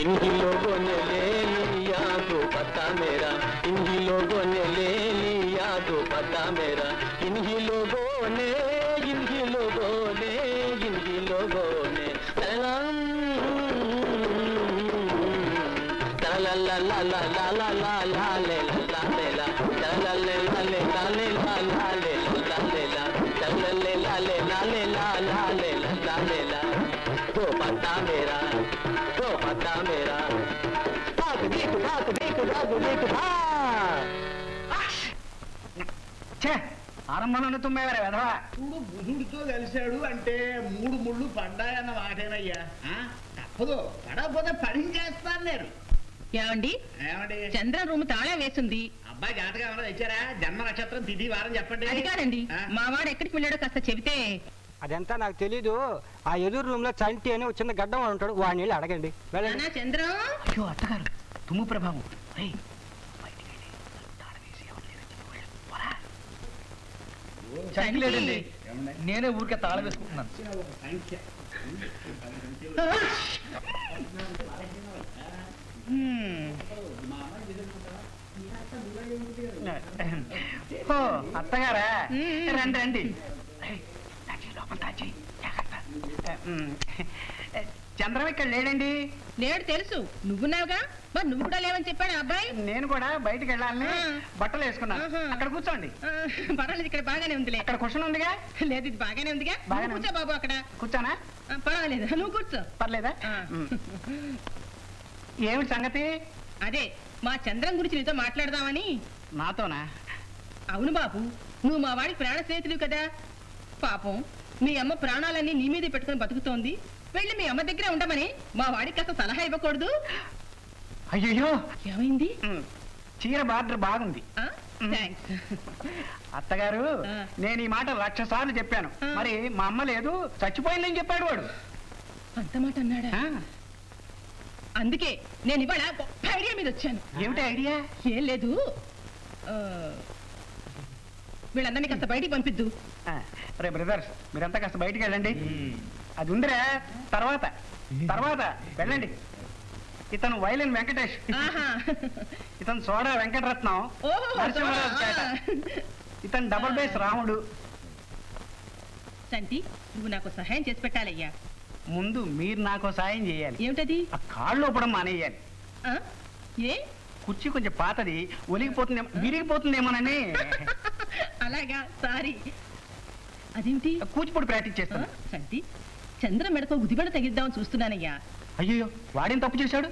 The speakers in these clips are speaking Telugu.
इन्हीं लोगों ने ले लिया दुपट्टा मेरा, इन्हीं लोगों ने ले लिया दुपट्टा मेरा, इन्हीं लोगों ने इन्हीं लोगों ने इन्हीं लोगों ने ला ला ला ला ला ला ला ला ले ला ले ला ला ले ला ले ला ले ला ला ले ला ले ला ला ले ला ले ला ले ला ला ले ला ले ला दुपट्टा मेरा दुपट्टा मेरा भाग देख भाग देख भाग देख ఛే ఆరంభంలోనే తుమ్మేవారే వెధవా. చూడు బుధుడితో కలిశాడు అంటే 3 ముళ్ళు పడ్డాయన్న మాటేనయ్యా. తప్పదు, పడకపోతే పడించేస్తాను నేను. ఏమండి ఏమండి చంద్ర రూమ్ తాళం వేసింది. అబ్బాయి జాతకం ఏమన్నా తెచ్చారా? జన్మ నక్షత్రం తిథి వారం చెప్పండి. అది కాదండి, మా వాడు ఎక్కడికి వెళ్ళాడో కాస్త చెబితే. అదంతా నాకు తెలీదు. ఆ ఎదురు రూమ్ లో చంటి అని చిన్న గడ్డం వాడు ఉంటాడు, వాడిని వెళ్ళి అడగండి. వెళ్ళండి. చంద్రం అయ్యో అత్తగారు తుమ్ము ప్రభావం. లేదండి, నేనే ఊరికే తాళం వేసుకుంటున్నాను. అత్తగారా రండి రండి. చంద్రం ఇక్కడ లేడండి. లేడు తెలుసు, నువ్వున్నావుగా, మరి నువ్వు కూడా లేవని చెప్పాడు అబ్బాయి. నేను కూడా బయటకు వెళ్ళాలని బట్టలు వేసుకున్నాను. అక్కడ కూర్చోండి. పర్వాలేదు, ఇక్కడ బాగానే ఉందిలే. అక్కడ క్వశ్చన్ ఉందిగా. లేదు, ఇది బాగానే ఉందిగా. కూర్చో బాబు. అక్కడ కూర్చోనా? పర్వాలేదు, నువ్వు కూర్చో. పర్లేదా? ఏమిటి సంగతి? అదే మా చంద్రం గురించి నీతో మాట్లాడదామని. నాతోనా? అవును బాబు, నువ్వు మా వాడికి ప్రాణ స్నేహితులు కదా. పాపం మీ అమ్మ ప్రాణాలన్నీ నీ మీదే పెట్టుకుని బతుకుతోంది. వెళ్ళి మీ అమ్మ దగ్గరే ఉండమని మా వాడికి కాస్త సలహా ఇవ్వకూడదు? అయ్యో ఏమైంది? చీర బార్డర్ బాగుంది. అత్తగారు నేను ఈ మాట 1,00,000 సార్లు చెప్పాను. మరి మా అమ్మ లేదు, చచ్చిపోయిందని చెప్పాడు వాడు. అంత మాట అన్నాడా? అందుకే నేను ఇవాళ గొప్ప ఐడియా మీద వచ్చాను. ఏమిటి ఐడియా? ఏం లేదు, వీళ్ళందరినీ కాస్త బయటికి పంపిద్దు. రే బ్రదర్స్, మీరంతా కాస్త బయటికి వెళ్ళండి. అది ఉందిరా, తర్వాత తర్వాత వెళ్ళండి. ఇతను వైలిన్ వెంకటేష్, ఇతను సోడా వెంకటరత్నం, ఇతను డబుల్ బేస్ రాముడు. సంటి, నువ్వు నాకు సహాయం చేసి పెట్టాలయ్యా. ముందు మీరు నాకు సాయం చేయాలి. ఏమిటది? ఆ కాళ్ళు లోపడం మానేయాలి. ఏ? కుర్చీ కొంచెం పాతది, ఒలిగిపోతుందేమో, విరిగిపోతుందేమోనని. అలాగా, సారీ. అదేమిటి? కూచిపూడి ప్రాక్టీస్ చేస్తాను. సంటి, చంద్ర మెడకో గుదిబెడ తగిద్దామని చూస్తున్నానయ్యా. అయ్యో, వాడేం తప్పు చేశాడు?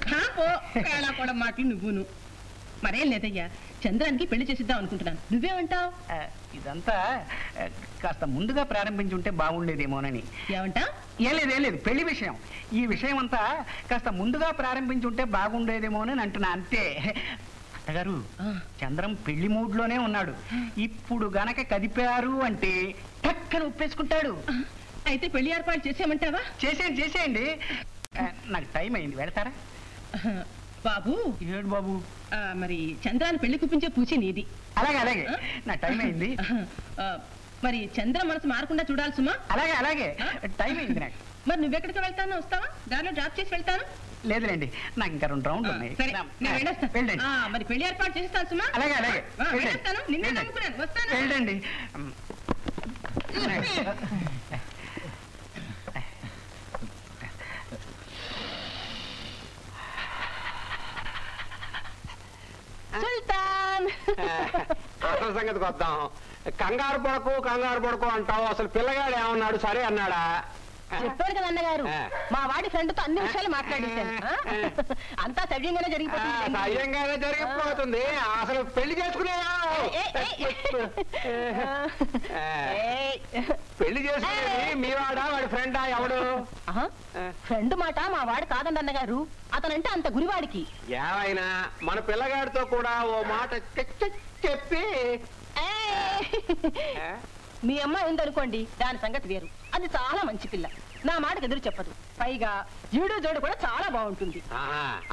కూడా మాటలు నువ్వును. మరేం లేదయ్యా, చంద్రానికి పెళ్లి చేసిద్దాం అనుకుంటున్నాను. నువ్వేమంటావు? ఇదంతా కాస్త ముందుగా ప్రారంభించి ఉంటే బాగుండేదేమోనని. ఏమంటా? ఏం లేదు, పెళ్లి విషయం. ఈ విషయం అంతా కాస్త ముందుగా ప్రారంభించి ఉంటే బాగుండేదేమోనని అంటున్నా, అంతే. అత్తగారు, చంద్రం పెళ్లి మూడ్లోనే ఉన్నాడు. ఇప్పుడు గనక కదిపారు అంటే టక్కన ఒప్పేసుకుంటాడు. అయితే పెళ్లి ఏర్పాటు చేసేయమంటావా? చేసేయండి. నాకు టైం అయింది, వెళతారా? బాబు. ఏడు బాబు? మరి చంద్రాన్ని పెళ్లి కుప్పించే పూచి నీది. అలాగే, నా టైం అయింది. మరి చంద్ర మనసు మారకుండా చూడాలి సుమా. అలాగే, టైం అయింది నాకు. మరి నువ్వెక్కడికి వెళ్తానో వస్తావా? దారిలో డ్రాప్ చేసి వెళ్తాను. లేదులేండి, నాకు ఇంకా 2 రౌండ్లు ఉన్నాయి. సరే, నేను వెళ్ళొస్తాను. మరి పెళ్లి ఏర్పాటు చేస్తాను సుమా. అలాగే, వెళ్ళొస్తాను. నిన్నే నమ్ముకున్నాను, వస్తాను. వెళ్ళండి. సుల్తాన్, అసలు సంగతికి వద్దాం. కంగారు పడకు అంటావు. అసలు పిల్లగాడు ఏమన్నాడు? సరే అన్నాడా? చెప్పాడు కదా అన్నగారు, మా వాడి ఫ్రెండ్ తో అన్ని విషయాలు మాట్లాడేశాను. అంతా సవ్యంగానే జరిగిపోతుంది. అసలు పెళ్లి చేసుకునేదా? పెళ్లి చేసుకునేది మీ వాడా, వాడి ఫ్రెండా? ఎవడు? ఫ్రెండ్ మాట మా వాడు కాదండి అన్నగారు. అతనంటే అంత గురివాడికి. ఏమైనా మన పిల్లగాడితో కూడా ఓ మాట చెప్పి. మీ అమ్మాయి ఉందనుకోండి, దాని సంగతి వేరు. అది చాలా మంచి పిల్ల, నా మాటకు ఎదురు చెప్పదు. పైగా ఈడు జోడు కూడా చాలా బాగుంటుంది.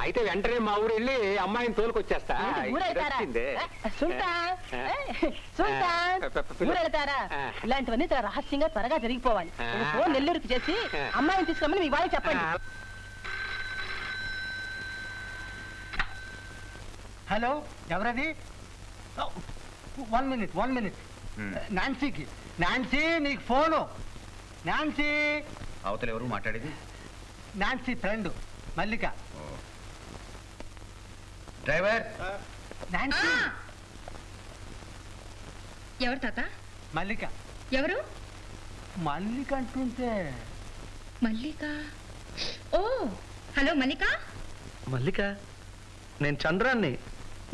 అయితే వెంటనే మా ఊరు వెళ్ళి అమ్మాయిని తోలుకొచ్చేస్తా. ఊరెళ్తారా? ఇలాంటివన్నీ చాలా రహస్యంగా త్వరగా జరిగిపోవాలి. ఫోన్ నెల్లూరుకి చేసి అమ్మాయిని తీసుకురమ్మని మీ వాళ్ళకి చెప్పండి. హలో, ఎవరది? 1 minute. నాన్సీకి. నాన్సీ, నీకు ఫోను. నాన్సీ. అవతల ఎవరు మాట్లాడేది? నాన్సీ ఫ్రెండ్ మల్లిక. డ్రైవర్. నాన్సీ. ఎవరు తాత? మల్లిక. ఎవరు? మల్లిక అంటుంటే మల్లిక. ఓ హలో మల్లిక. మల్లిక, నేను చంద్రాన్ని.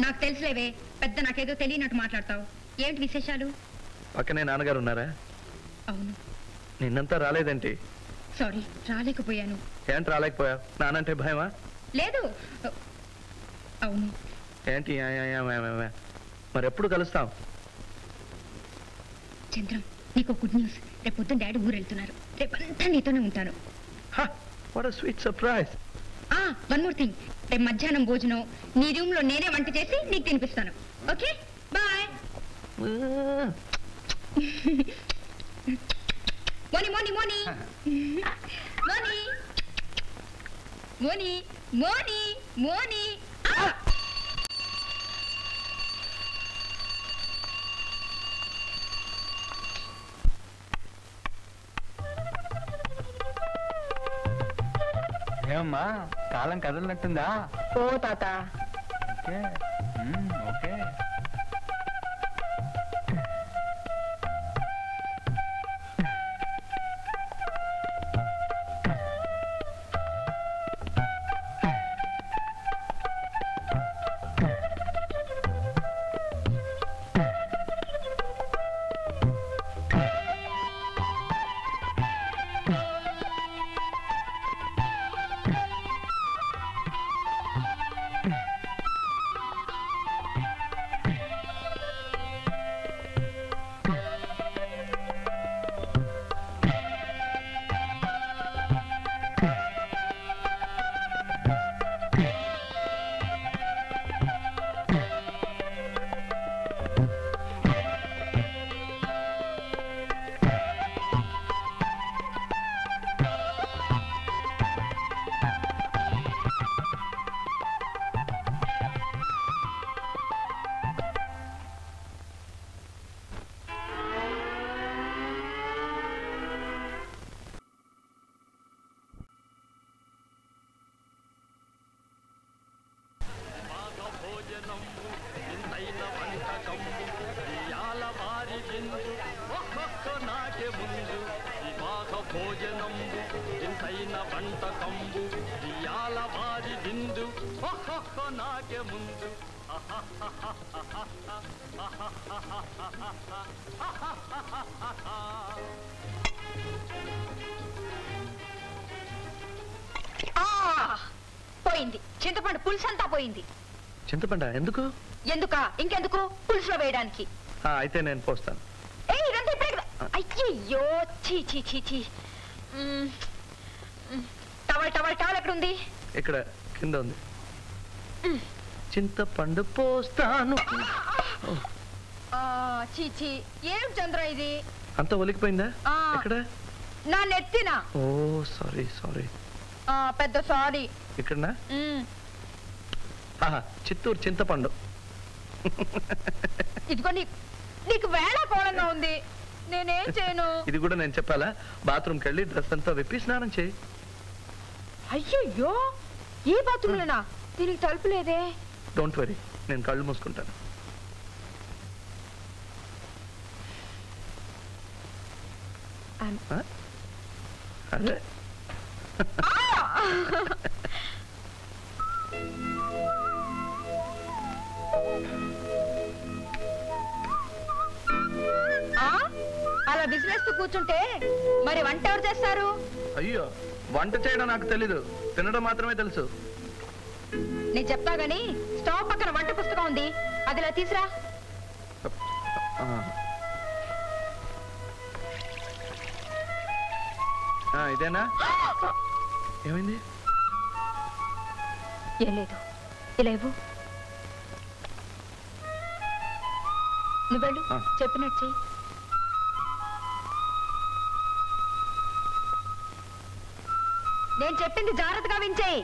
నాకు తెలుసులేవే, పెద్ద నాకేదో తెలియనట్టు మాట్లాడతావు. ఏంటి విశేషాలు? పక్కనే నాన్నగారు ఉన్నారా? అవును. నిన్నంతా రాలేదేంటి? సారీ, రాలేకపోయాను. ఏంటి రాలేకపోయావు? నానంటే భయమా? లేదు. అవును. ఏంటి మరి ఎప్పుడు కలుస్తాం? చంద్రం, నీకు గుడ్ న్యూస్. రేపు పొద్దున్న డాడీ ఊరు వెళ్తున్నారు. రేపంతా నీతోనే ఉంటాను. What a sweet surprise. One more thing, రేపు మధ్యాహ్నం భోజనం నీ రూమ్ లో నేనే వంట చేసి నీకు తినిపిస్తాను. Okay, bye. మోని మోని మోని మోని మోని మోని మోని. ఏమమ్మా, కాలం కదలనట్టుందా? ఓ తాత. ఓకే. ఓకే. పోయింది చింతపండు పులుసు అంతా పోయింది. చింతపండ ఎందుకు? ఎందుకా? ఇంకెందుకు? పులుసులో వేయడానికి. అయితే నేను పోస్తాను. అయ్యో, చీ చీ చీ చీ. టవల్ టవల్ టవల్ ఎక్కడుంది? ఇక్కడ కింద ఉంది. చింతపండు పోస్తాను. చీచి, ఏం చంద్ర ఇది? అంత ఒలికిపోయిందా? ఇక్కడ నా నెత్తిన. ఓ సారీ సారీ. పెద్ద సారీ. ఇక్కడనా? చిత్తూరు చింతపండు. ఇదిగో నీకు వేళ కోలంగా ఉంది. నేనేం చేయను? ఇది కూడా నేను చెప్పాలా? బాత్రూమ్కి వెళ్ళి డ్రెస్ అంతా విప్పి స్నానం చేయి. అయ్యో, ఈ బాత్రూమ్లోనా? దీనికి తలుపు లేదే. డోంట్ వరీ, నేను కళ్ళు మూసుకుంటాను. అదే అలా బిజినెస్ కూర్చుంటే మరి వంట ఎవరు చేస్తారు? అయ్యో, వంట చేయడం నాకు తెలీదు, తినడం మాత్రమే తెలుసు. నేను చెప్తా గానీ స్టవ్ పక్కన వంట పుస్తకం ఉంది, అదిలా తీసురా. ఇదేనా? ఏమైంది? ఏం లేదు, ఇలా ఇవ్వు. నువ్వెళ్ళు, చెప్పినట్టు చెయ్యి. నేను చెప్పింది జాగ్రత్తగా వించేయి.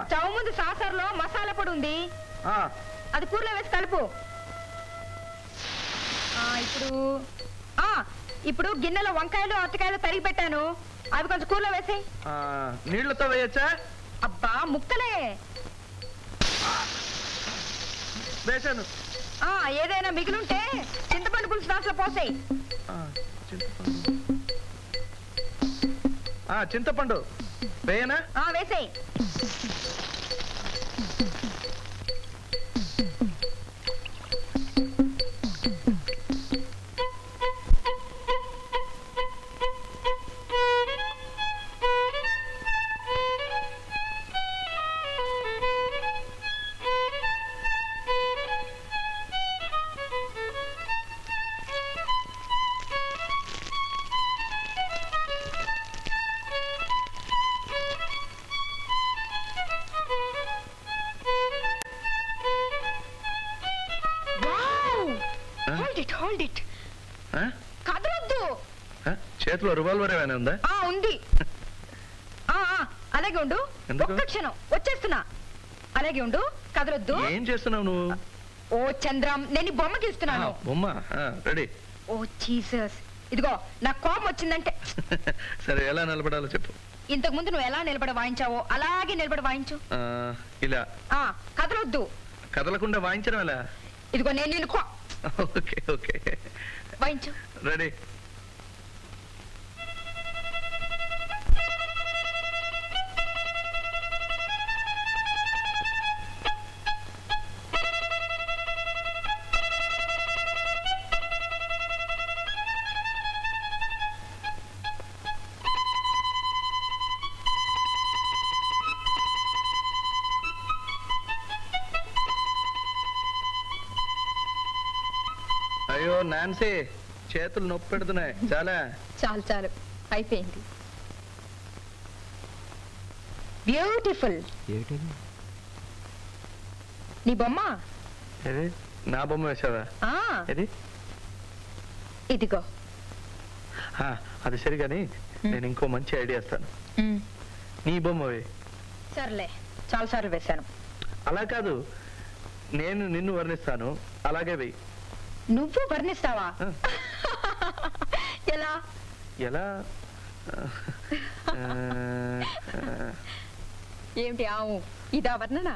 స్టవ్ ముందు సాసర్లో మసాలా పొడి ఉంది, అది కూరలో వేసి కలుపు. ఇప్పుడు గిన్నెలో వంకాయలు అరటికాయలు తరిగి పెట్టాను, అవి కొంచెం కూరలో వేసి. నీళ్లతో వేయచ్చా? అబ్బా ముక్కలే వేసాను. ఏదైనా మిగిలింటే చింతపండు పులుసు దాంట్లో పోసేయి. చింతపండు వేయనా? వేసేయి. కదలొద్దు. చేతిలో రివాల్వర్ ఏమైనా ఉందా? ఉంది. అలాగే ఉండు. ఒక్క క్షణం వచ్చేస్తున్నా. అలాగే ఉండు, కదలొద్దు. ఏం చేస్తున్నావు నువ్వు? ఓ చంద్రం, నేను ఈ బొమ్మకి ఇస్తున్నాను. బొమ్మ రెడీ. ఓ జీసస్, ఇదిగో నాకు కోపం వచ్చిందంటే. సరే, ఎలా నిలబడాలో చెప్పు. ఇంతకు ముందు నువ్వు ఎలా నిలబడి వాయించావో అలాగే నిలబడి వాయించు. ఇలా కదలొద్దు. కదలకుండా వాయించడం ఎలా? ఇదిగో నేను నిన్ను ఓకే ఓకే వాయించు. రెడీ. అయ్యో నాన్సీ, చేతులు నొప్పి పెడుతున్నాయి. చాలా చాలు చాలు, అయిపోయింది. బ్యూటిఫుల్. నీ బొమ్మ. నా బొమ్మ వేసావా? ఇది ఇదిగో. అది సరిగాని నేను ఇంకో మంచి ఐడియా ఇస్తాను. నీ బొమ్మవి. సర్లే, చాలా సార్లు వేశాను. అలా కాదు, నేను నిన్ను వర్ణిస్తాను, అలాగే వెయ్యి. నువ్వు వర్ణిస్తావా? ఎలా ఎలా? ఏమిటి ఇదా వర్ణన?